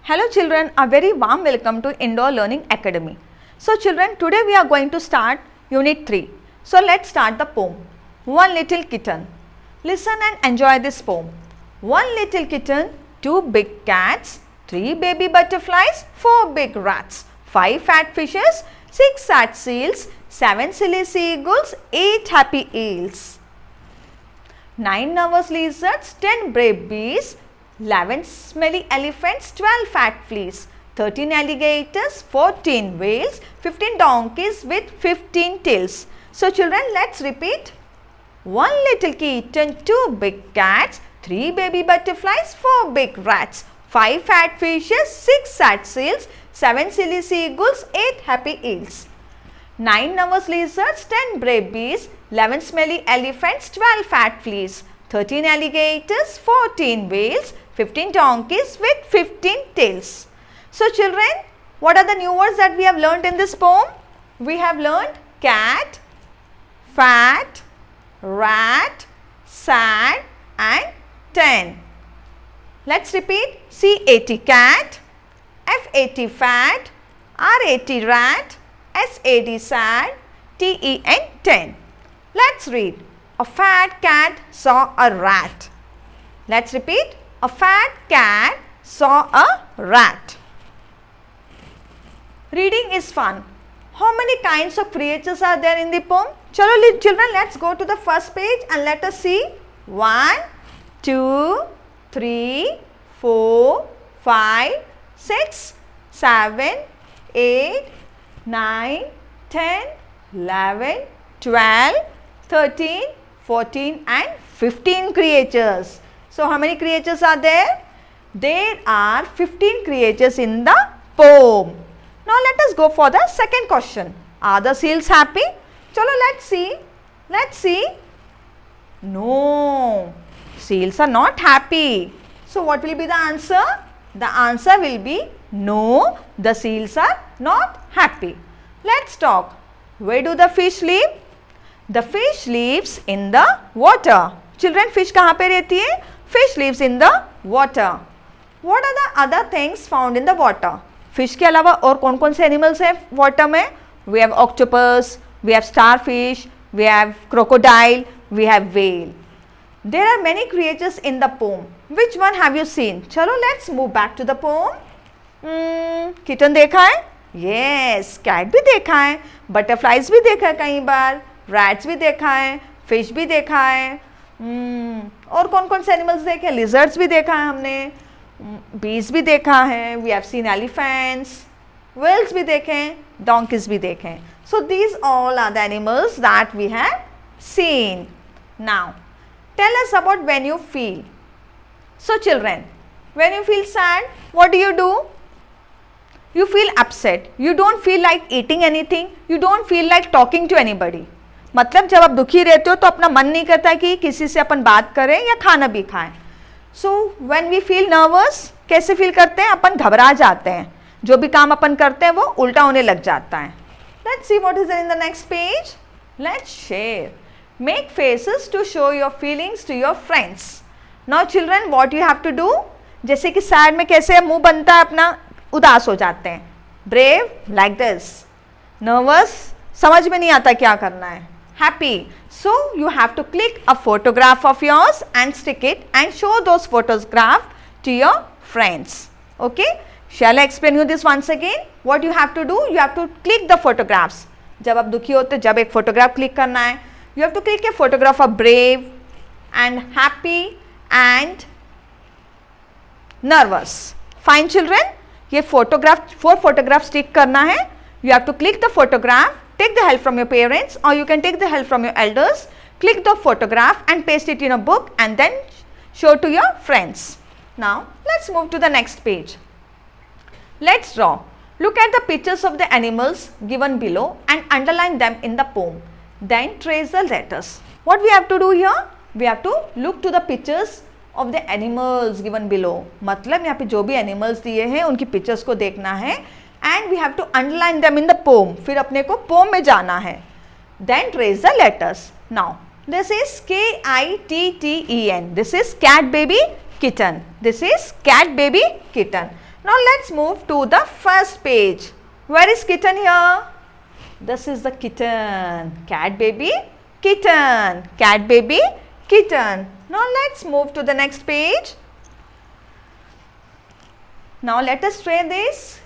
Hello children, a very warm welcome to Indoor Learning Academy. So children, today we are going to start Unit 3. So let's start the poem. One little kitten. Listen and enjoy this poem. One little kitten, two big cats, three baby butterflies, four big rats, five fat fishes, six sad seals, seven silly seagulls, eight happy eels, nine nervous lizards, 10 brave bees, 11 smelly elephants, 12 fat fleas, 13 alligators, 14 whales, 15 donkeys with 15 tails. So children, let's repeat. One little kitten, two big cats, three baby butterflies, four big rats, five fat fishes, six sad seals, seven silly seagulls, eight happy eels, nine nervous lizards, 10 brave bees, 11 smelly elephants, 12 fat fleas, 13 alligators, 14 whales, 15 donkeys with 15 tails. So children, what are the new words that we have learnt in this poem? We have learnt cat, fat, rat, sad and 10. Let's repeat. C-A-T cat, F-A-T fat, R-A-T rat, S-A-D sad, T-E-N 10. Let's read. A fat cat saw a rat. Let's repeat. A fat cat saw a rat. Reading is fun. How many kinds of creatures are there in the poem? Chalo children, let's go to the first page and let us see. 1, 2, 3, 4, 5, 6, 7, 8, 9, 10, 11, 12, 13, 14 and 15 creatures. So how many creatures are there? There are 15 creatures in the poem. Now let us go for the second question. Are the seals happy? Chalo, let's see. Let's see. No, seals are not happy. So what will be the answer? The answer will be no, the seals are not happy. Let's talk. Where do the fish live? The fish lives in the water. Children, fish कहाँ पे रहती है? Fish lives in the water. What are the other things found in the water? Fish के अलावा और कौन कौन से animals हैं water में? We have octopus, we have starfish, we have crocodile, we have whale. There are many creatures in the poem. Which one have you seen? चलो let's move back to the poem. Kitten देखा है? Yes, cat भी देखा है, butterflies भी देखा है कई बार, rats भी देखा है, fish भी देखा है, और कौन कौन से एनिमल्स देखे? लिजर्ड्स भी देखा है हमने, bees भी देखा है, we have seen elephants, whales भी देखे हैं, donkeys भी देखे हैं. So these all are the animals that we have seen. Now tell us about when you feel. So children, when you feel sad, what do? You feel upset. You don't feel like eating anything. You don't feel like talking to anybody. मतलब जब आप दुखी रहते हो तो अपना मन नहीं करता कि किसी से अपन बात करें या खाना भी खाएं. So when we feel nervous, कैसे फील करते हैं? अपन घबरा जाते हैं. जो भी काम अपन करते हैं वो उल्टा होने लग जाता है. Let's see what is there in the next page. Let's share. Make faces to show your feelings to your friends. Now children, what you have to do? जैसे कि sad में कैसे मुंह बनता है अपना, उदास हो जाते हैं. Brave like this. Nervous, समझ में नहीं आता क्या करना है. Happy. So you have to click a photograph of yours and stick it and show those photographs to your friends. Okay? Shall I explain you this once again? What you have to do? You have to click the photographs. जब आप दुखी होते जब एक photograph click करना है, you have to click a photograph of brave and happy and nervous. Fine children? ये photograph 4 photographs stick करना है. You have to click the photograph. Take the help from your parents or you can take the help from your elders. Click the photograph and paste it in a book and then show to your friends. Now let's move to the next page. Let's draw. Look at the pictures of the animals given below and underline them in the poem. Then trace the letters. What we have to do here? We have to look to the pictures of the animals given below. मतलब यहाँ पे जो भी animals दिए हैं उनकी pictures को देखना है and we have to underline them in the poem. फिर अपने को poem में जाना है. Then trace the letters. Now this is K-I-T-T-E-N. This is cat baby kitten. This is cat baby kitten. Now let's move to the first page. Where is kitten here? This is the kitten. Cat baby, kitten. Cat baby, kitten. Now let's move to the next page. Now let us trace this.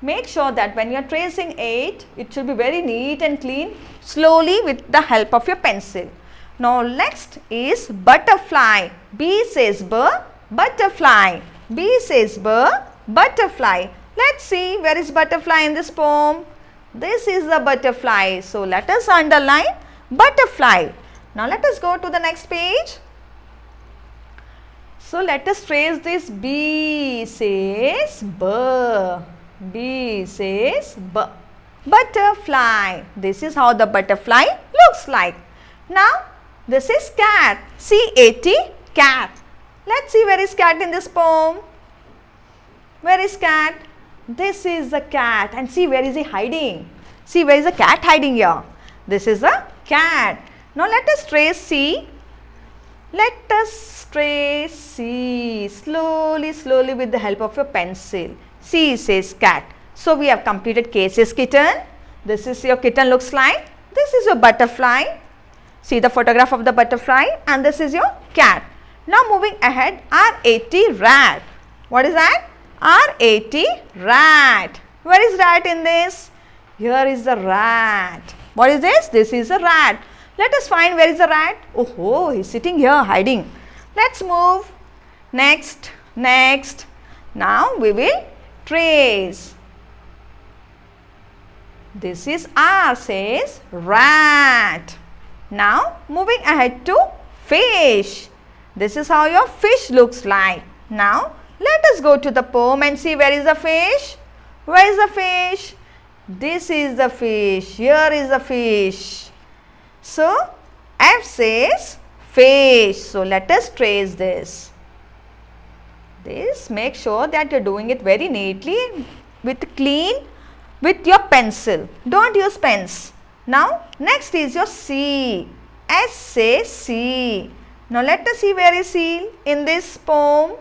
Make sure that when you are tracing it should be very neat and clean, slowly with the help of your pencil. Now next is butterfly. B says butterfly. B says butterfly. Let's see where is butterfly in this poem. This is the butterfly. So let us underline butterfly. Now let us go to the next page. So let us trace this. B says B says butterfly. This is how the butterfly looks like. Now this is cat. C-A-T, cat. Let's see where is cat in this poem. Where is cat? This is the cat, and see where is he hiding. See where is the cat hiding here. This is a cat. Now let us trace C. Let us trace C slowly with the help of your pencil. C says cat. So we have completed K says kitten. This is your kitten looks like. This is your butterfly. See the photograph of the butterfly, and this is your cat. Now moving ahead, R-A-T, rat. What is that? R-A-T, rat. Where is rat in this? Here is the rat. What is this? This is a rat. Let us find where is the rat. Oh, he's sitting here hiding. Let's move. Next. Now we will trace. This is R says rat. Now moving ahead to fish. This is how your fish looks like. Now let us go to the poem and see where is the fish. Where is the fish? This is the fish. Here is the fish. So F says fish. So let us trace this. Make sure that you are doing it very neatly with your pencil. Don't use pens. Now next is your C. S says sea. Now let us see where is sea in this poem.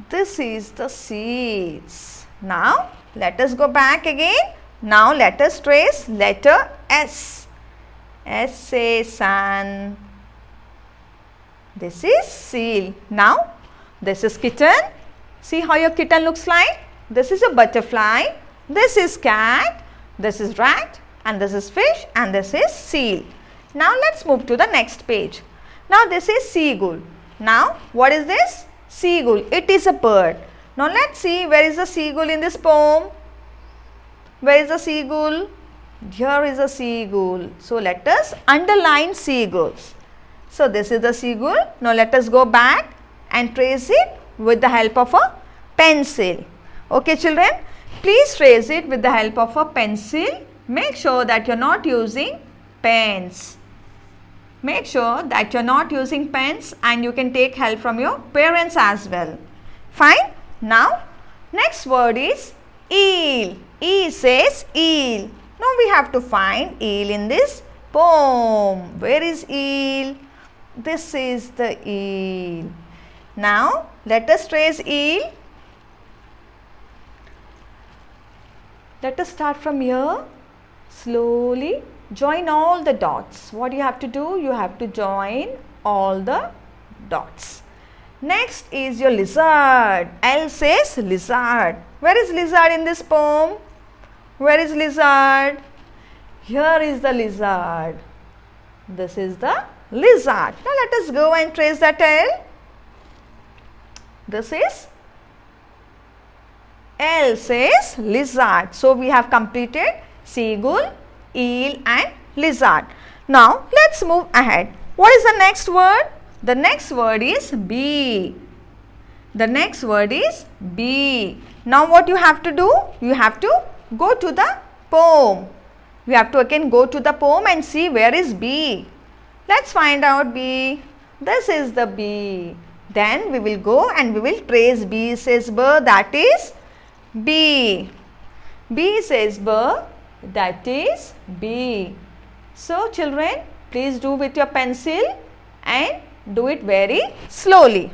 This is the seas. Now let us go back again. Now let us trace letter S. S says sun. This is seal. Now this is kitten. See how your kitten looks like. This is a butterfly. This is cat. This is rat. And this is fish. And this is seal. Now let's move to the next page. Now this is seagull. Now what is this? Seagull. It is a bird. Now let's see where is the seagull in this poem. Where is the seagull? Here is a seagull. So let us underline seagulls. So this is the seagull. Now let us go back and trace it with the help of a pencil. Okay children, please trace it with the help of a pencil. Make sure that you are not using pens. Make sure that you are not using pens, and you can take help from your parents as well. Fine. Now next word is eel. E says eel. Now we have to find eel in this poem. Where is eel? This is the eel. Now let us trace eel. Let us start from here. Slowly join all the dots. What you have to do? You have to join all the dots. Next is your lizard. L says lizard. Where is lizard in this poem? Where is lizard? Here is the lizard. This is the lizard. Now let us go and trace that L. This is L says lizard. So we have completed seagull, eel and lizard. Now let's move ahead. What is the next word? The next word is bee. The next word is bee. Now what you have to do? You have to go to the poem. We have to again go to the poem and see where is bee. Let's find out bee. This is the bee. Then we will go and we will trace bee says bird, that is bee. Bee says bird, that is bee. So children, please do with your pencil and do it very slowly.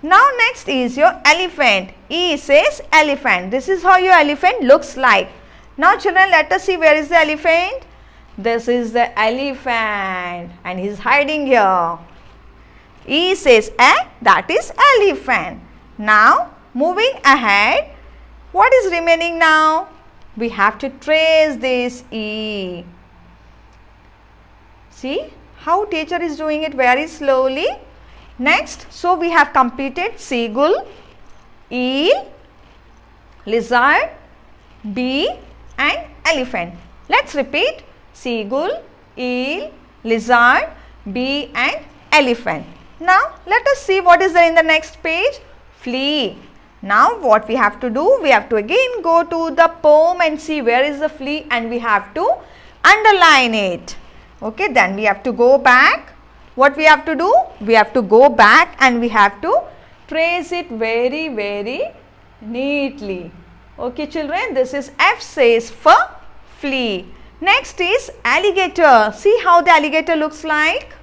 Now next is your elephant. E says elephant. This is how your elephant looks like. Now children, let us see where is the elephant. This is the elephant and he is hiding here. E says a, that is elephant. Now moving ahead, what is remaining now? We have to trace this E. See how teacher is doing it very slowly. Next, so we have completed seagull, eel, lizard, bee and elephant. Let's repeat seagull, eel, lizard, bee and elephant. Now let us see what is there in the next page. Flea. Now what we have to do, we have to again go to the poem and see where is the flea and we have to underline it. Okay, then we have to go back. What we have to do? We have to go back and we have to trace it very neatly. Okay children, this is F says for flea. Next is alligator. See how the alligator looks like.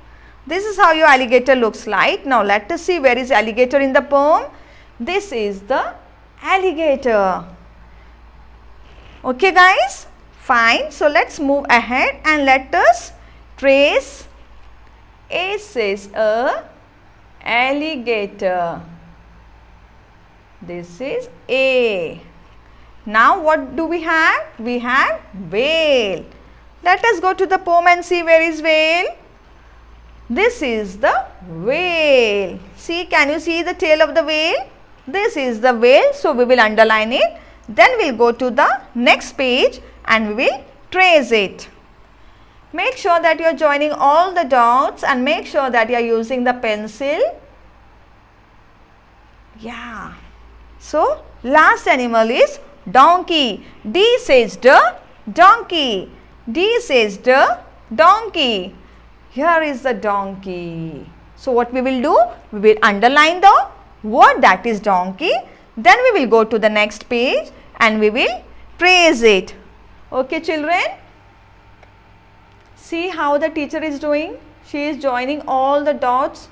This is how your alligator looks like. Now let us see where is alligator in the poem. This is the alligator. Okay guys, fine. So let's move ahead and let us trace. A says alligator. This is A. Now what do we have? We have whale. Let us go to the poem and see where is whale. This is the whale. See, can you see the tail of the whale? This is the whale. So we will underline it. Then we will go to the next page and we will trace it. Make sure that you are joining all the dots and make sure that you are using the pencil. Yeah. So last animal is donkey. D says the donkey. D says the donkey. Here is the donkey. So what we will do? We will underline the word that is donkey. Then we will go to the next page and we will trace it. Okay children? See how the teacher is doing? She is joining all the dots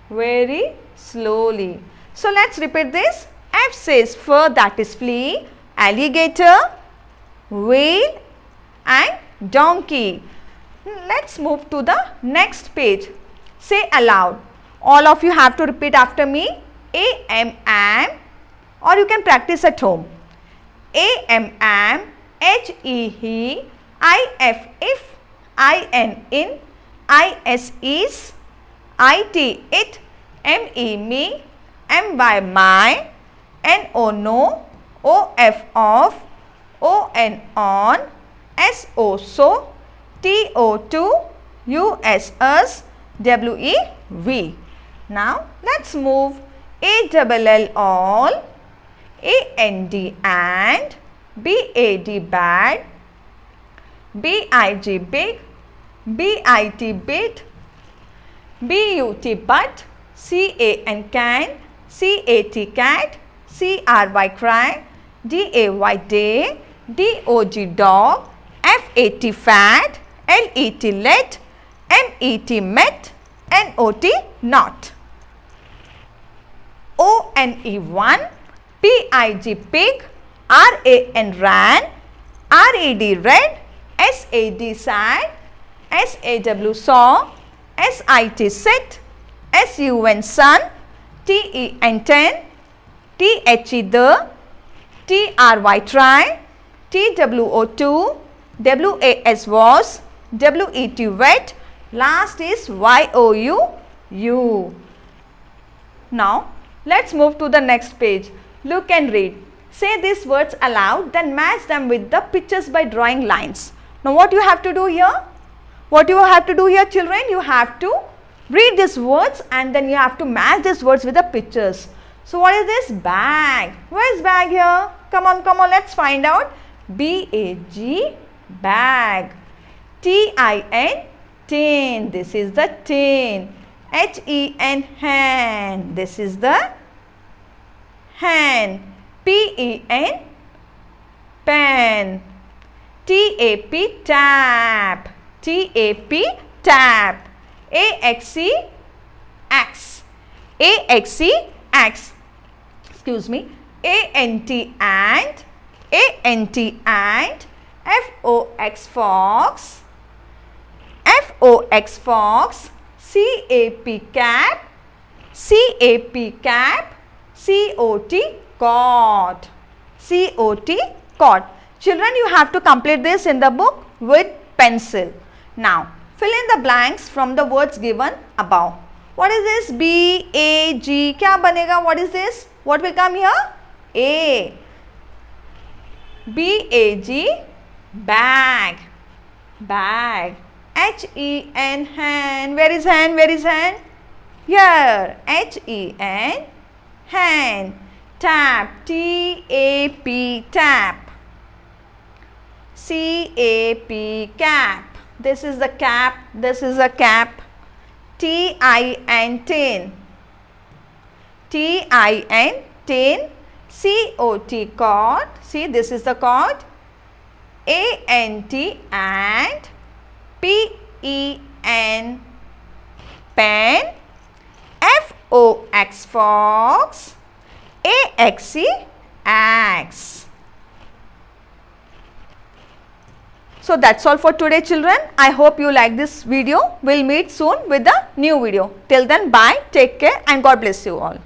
very slowly. So let's repeat this. F says for, that is flea, alligator, whale and donkey. Let's move to the next page. Say aloud. All of you have to repeat after me. A-M-M, or you can practice at home. A-M-M, H-E-He-I-F-If, I-N in, I-S is, I-T it, M-E me, M-Y my, N-O no, O-F of, O-N on, S-O so, T-O to, U-S us, W-E-V. Now let's move. A-double-L all, A-N-D and, B-A-D bad, B-I-G big, B-I-T bit, B-U-T but, C-A-N can, C-A-T cat, C-R-Y cry, D-A-Y day, D-O-G dog, F-A-T fat, L-E-T let, M-E-T met, N-O-T not. O-N-E one, P-I-G pig, R-A-N ran, R-E-D red, S-A-D sad, S-A-W saw, S-I-T sit, S-U-N sun, T-E-N ten, T-H-E the, T-R-Y try, T-W-O two, W-A-S was, W-E-T wet, last is Y-O-U, U. Now let's move to the next page. Look and read. Say these words aloud, then match them with the pictures by drawing lines. Now what you have to do here? What you have to do here children? You have to read these words and then you have to match these words with the pictures. So what is this? Bag. Where is bag here? Come on, let's find out. B-A-G, bag. T-I-N, tin. This is the tin. H-E-N, hand. This is the hand. P-E-N, pen. T-A-P, tap. T-A-P, tap. A-X-E, axe. A-X-E, axe, excuse me, A-N-T ant, A-N-T ant, F-O-X fox, F-O-X fox, C-A-P cap, C-A-P cap, C-O-T cot, C-O-T cot. Children, you have to complete this in the book with pencil. Now, fill in the blanks from the words given above. What is this? B-A-G. क्या बनेगा? What is this? What will come here? A. B-A-G. Bag. Bag. H-E-N. Hen. Where is hen? Where is hen? Here. H-E-N. Hen. Tap. T-A-P. Tap. C-A-P. Cap. This is the cap. This is a cap. T-I-N. Tin. T-I-N. Tin. C-O-T. Cot. See, this is the cot. A-N-T. Ant. P-E-N. Pen. F-O-X. Fox. A-X-E. Axe. So that's all for today, children. I hope you like this video. We'll meet soon with a new video. Till then, bye, take care and God bless you all.